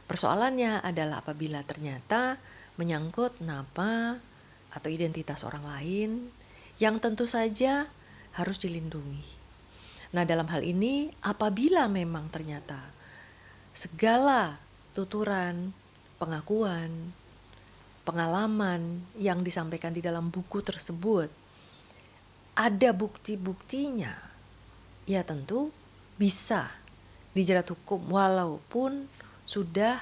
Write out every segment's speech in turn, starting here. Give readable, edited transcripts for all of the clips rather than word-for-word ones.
Persoalannya adalah apabila ternyata menyangkut nama atau identitas orang lain yang tentu saja harus dilindungi. Nah, dalam hal ini apabila memang ternyata segala tuturan, pengakuan, pengalaman yang disampaikan di dalam buku tersebut ada bukti-buktinya, ya tentu bisa dijerat hukum walaupun sudah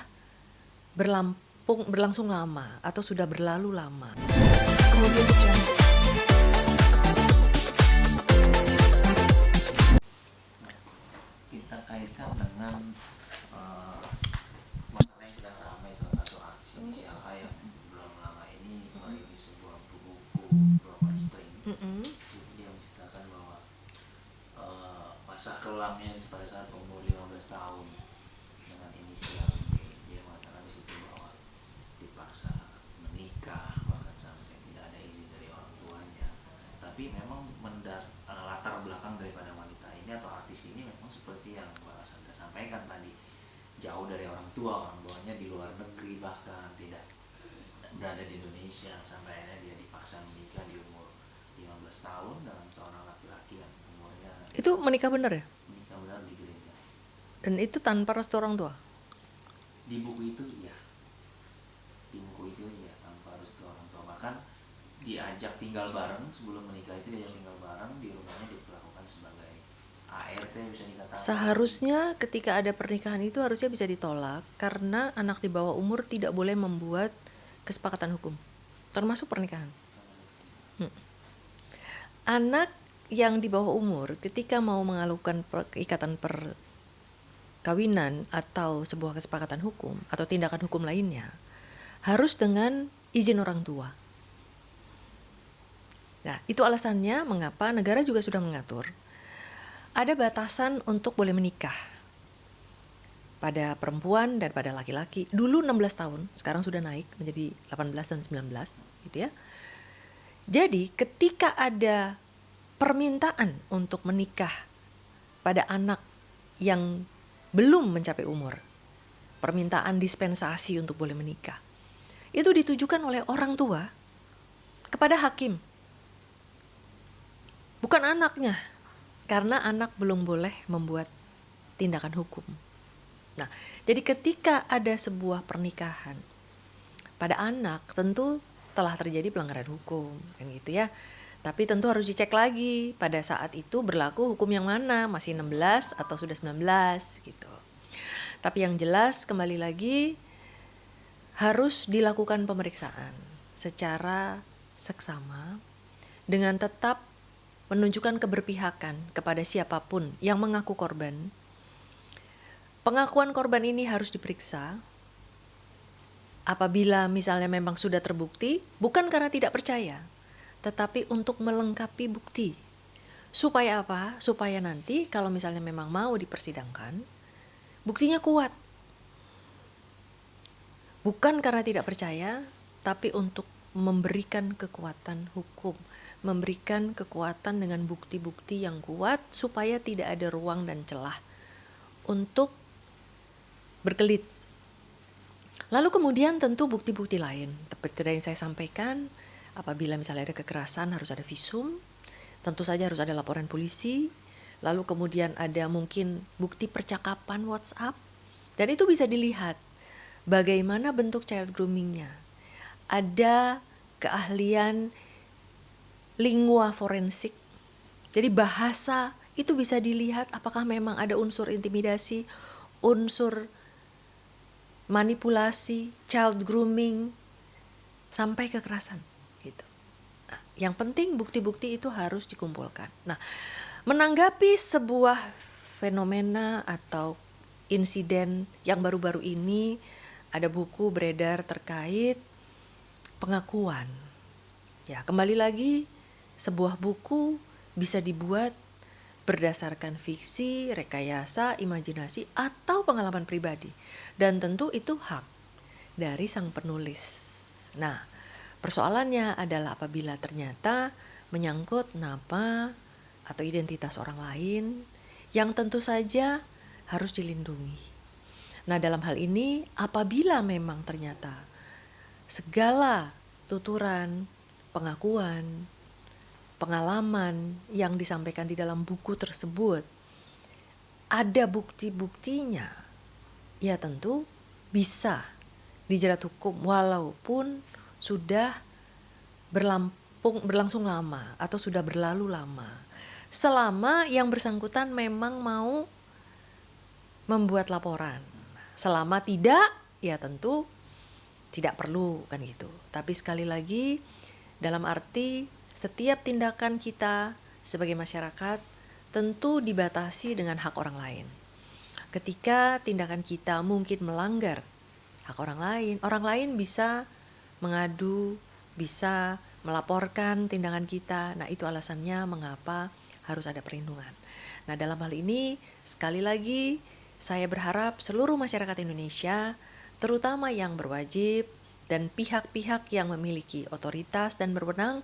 berlangsung lama atau sudah berlalu lama. Kita kaitkan dengan masalah yang sedang ramai, salah satu aksi di CLA yang belum lama ini merilis sebuah buku Broken String. Dia menceritakan bahwa masa kelamnya pada saat umur 15 tahun dengan inisial D. Dia mengatakan di situ bahwa dipaksa menikah, bahkan sampai tidak ada izin dari orang tuanya. Tapi memang latar belakang daripada wanita ini atau artis ini memang seperti yang Mbak Sandra sampaikan tadi, jauh dari orang tuanya di luar negeri, bahkan tidak berada di Indonesia, sampai akhirnya dia dipaksa menikah di umur 15 tahun dengan seorang laki-laki yang umurnya Itu menikah benar ya? menikah benar di gereja. Dan itu tanpa restu orang tua? Di buku itu iya, tanpa restu orang tua. Bahkan diajak tinggal bareng sebelum menikah, itu diajak tinggal bareng di rumahnya, diperlakukan sebagai ART bisa dikatakan. Seharusnya ketika ada pernikahan itu harusnya bisa ditolak karena anak di bawah umur tidak boleh membuat kesepakatan hukum, termasuk pernikahan. Anak yang di bawah umur ketika mau mengalukan ikatan perkawinan atau sebuah kesepakatan hukum atau tindakan hukum lainnya harus dengan izin orang tua. Nah, itu alasannya mengapa negara juga sudah mengatur ada batasan untuk boleh menikah pada perempuan dan pada laki-laki. Dulu 16 tahun, sekarang sudah naik menjadi 18 dan 19 gitu ya. Jadi ketika ada permintaan untuk menikah pada anak yang belum mencapai umur, permintaan dispensasi untuk boleh menikah, itu ditujukan oleh orang tua kepada hakim, bukan anaknya, karena anak belum boleh membuat tindakan hukum. Nah, jadi ketika ada sebuah pernikahan pada anak, tentu telah terjadi pelanggaran hukum, kan gitu ya. Tapi tentu harus dicek lagi pada saat itu berlaku hukum yang mana, masih 16 atau sudah 19 gitu. Tapi yang jelas kembali lagi harus dilakukan pemeriksaan secara seksama dengan tetap menunjukkan keberpihakan kepada siapapun yang mengaku korban. Pengakuan korban ini harus diperiksa. Apabila misalnya memang sudah terbukti, bukan karena tidak percaya, tetapi untuk melengkapi bukti. Supaya apa? Supaya nanti kalau misalnya memang mau dipersidangkan, buktinya kuat. Bukan karena tidak percaya, tapi untuk memberikan kekuatan hukum, memberikan kekuatan dengan bukti-bukti yang kuat supaya tidak ada ruang dan celah untuk berkelit. Lalu kemudian tentu bukti-bukti lain, seperti yang saya sampaikan, apabila misalnya ada kekerasan harus ada visum, tentu saja harus ada laporan polisi, lalu kemudian ada mungkin bukti percakapan WhatsApp, dan itu bisa dilihat bagaimana bentuk child groomingnya. Ada keahlian lingua forensik, jadi bahasa itu bisa dilihat apakah memang ada unsur intimidasi, unsur manipulasi, child grooming, sampai kekerasan gitu. Nah, yang penting bukti-bukti itu harus dikumpulkan. Nah, menanggapi sebuah fenomena atau insiden yang baru-baru ini, ada buku beredar terkait pengakuan. Ya, kembali lagi, sebuah buku bisa dibuat berdasarkan fiksi, rekayasa, imajinasi, atau pengalaman pribadi. Dan tentu itu hak dari sang penulis. Nah, persoalannya adalah apabila ternyata menyangkut nama atau identitas orang lain yang tentu saja harus dilindungi. Nah, dalam hal ini apabila memang ternyata segala tuturan, pengakuan, pengalaman yang disampaikan di dalam buku tersebut ada bukti-buktinya, ya tentu bisa dijerat hukum walaupun sudah berlangsung lama atau sudah berlalu lama. Selama yang bersangkutan memang mau membuat laporan. Selama tidak, ya tentu tidak perlu kan gitu. Tapi sekali lagi dalam arti setiap tindakan kita sebagai masyarakat tentu dibatasi dengan hak orang lain. Ketika tindakan kita mungkin melanggar hak orang lain bisa mengadu, bisa melaporkan tindakan kita. Nah, itu alasannya mengapa harus ada perlindungan. Nah, dalam hal ini sekali lagi saya berharap seluruh masyarakat Indonesia, terutama yang berwajib dan pihak-pihak yang memiliki otoritas dan berwenang,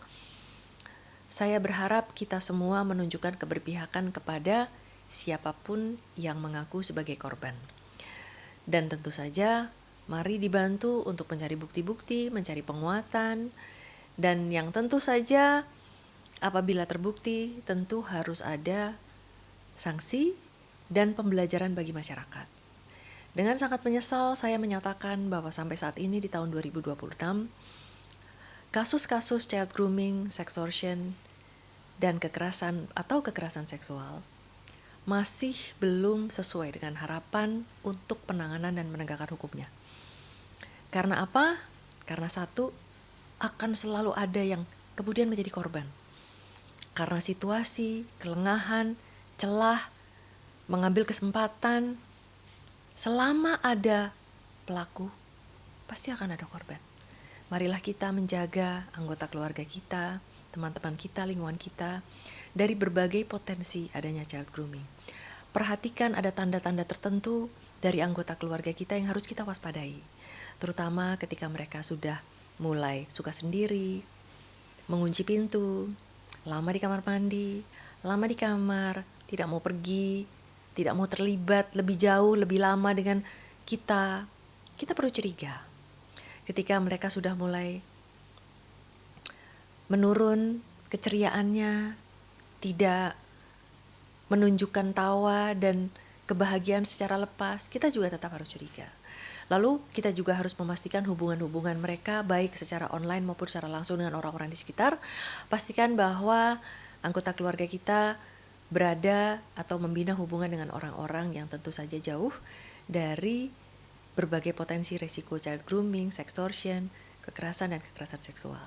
saya berharap kita semua menunjukkan keberpihakan kepada siapapun yang mengaku sebagai korban. Dan tentu saja mari dibantu untuk mencari bukti-bukti, mencari penguatan, dan yang tentu saja apabila terbukti tentu harus ada sanksi dan pembelajaran bagi masyarakat. Dengan sangat menyesal saya menyatakan bahwa sampai saat ini di tahun 2026 kasus-kasus child grooming, sextortion, dan kekerasan atau kekerasan seksual masih belum sesuai dengan harapan untuk penanganan dan penegakan hukumnya. Karena apa? Karena satu, akan selalu ada yang kemudian menjadi korban. Karena situasi, kelengahan, celah, mengambil kesempatan, selama ada pelaku, pasti akan ada korban. Marilah kita menjaga anggota keluarga kita, teman-teman kita, lingkungan kita, dari berbagai potensi adanya child grooming. Perhatikan ada tanda-tanda tertentu dari anggota keluarga kita yang harus kita waspadai. Terutama ketika mereka sudah mulai suka sendiri, mengunci pintu, lama di kamar mandi, lama di kamar, tidak mau pergi, tidak mau terlibat lebih jauh, lebih lama dengan kita. Kita perlu curiga. Ketika mereka sudah mulai menurun keceriaannya, tidak menunjukkan tawa dan kebahagiaan secara lepas, kita juga tetap harus curiga. Lalu kita juga harus memastikan hubungan-hubungan mereka baik secara online maupun secara langsung dengan orang-orang di sekitar. Pastikan bahwa anggota keluarga kita berada atau membina hubungan dengan orang-orang yang tentu saja jauh dari berbagai potensi resiko child grooming, sextortion, kekerasan dan kekerasan seksual.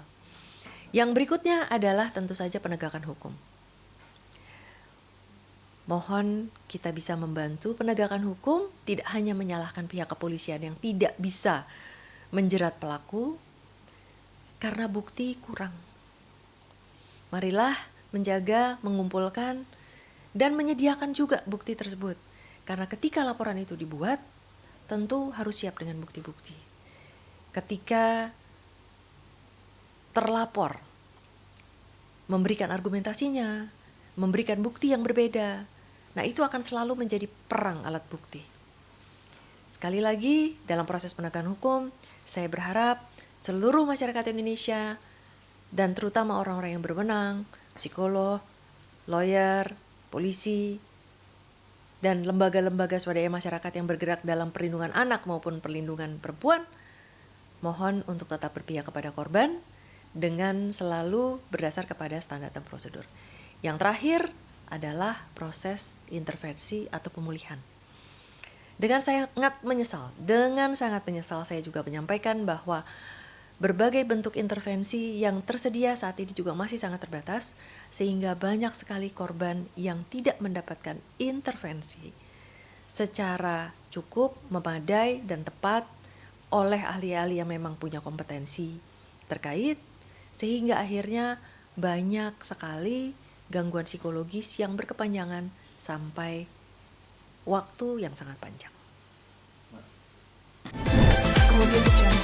Yang berikutnya adalah tentu saja penegakan hukum. Mohon kita bisa membantu penegakan hukum, tidak hanya menyalahkan pihak kepolisian yang tidak bisa menjerat pelaku karena bukti kurang. Marilah menjaga, mengumpulkan, dan menyediakan juga bukti tersebut. Karena ketika laporan itu dibuat, tentu harus siap dengan bukti-bukti. Ketika terlapor memberikan argumentasinya, memberikan bukti yang berbeda, nah itu akan selalu menjadi perang alat bukti. Sekali lagi, dalam proses penegakan hukum, saya berharap seluruh masyarakat Indonesia dan terutama orang-orang yang berwenang, psikolog, lawyer, polisi, dan lembaga-lembaga swadaya masyarakat yang bergerak dalam perlindungan anak maupun perlindungan perempuan, mohon untuk tetap berpihak kepada korban dengan selalu berdasar kepada standar dan prosedur. Yang terakhir adalah proses intervensi atau pemulihan. Dengan sangat menyesal saya juga menyampaikan bahwa berbagai bentuk intervensi yang tersedia saat ini juga masih sangat terbatas, sehingga banyak sekali korban yang tidak mendapatkan intervensi secara cukup, memadai, dan tepat oleh ahli-ahli yang memang punya kompetensi terkait, sehingga akhirnya banyak sekali gangguan psikologis yang berkepanjangan sampai waktu yang sangat panjang. Kemudian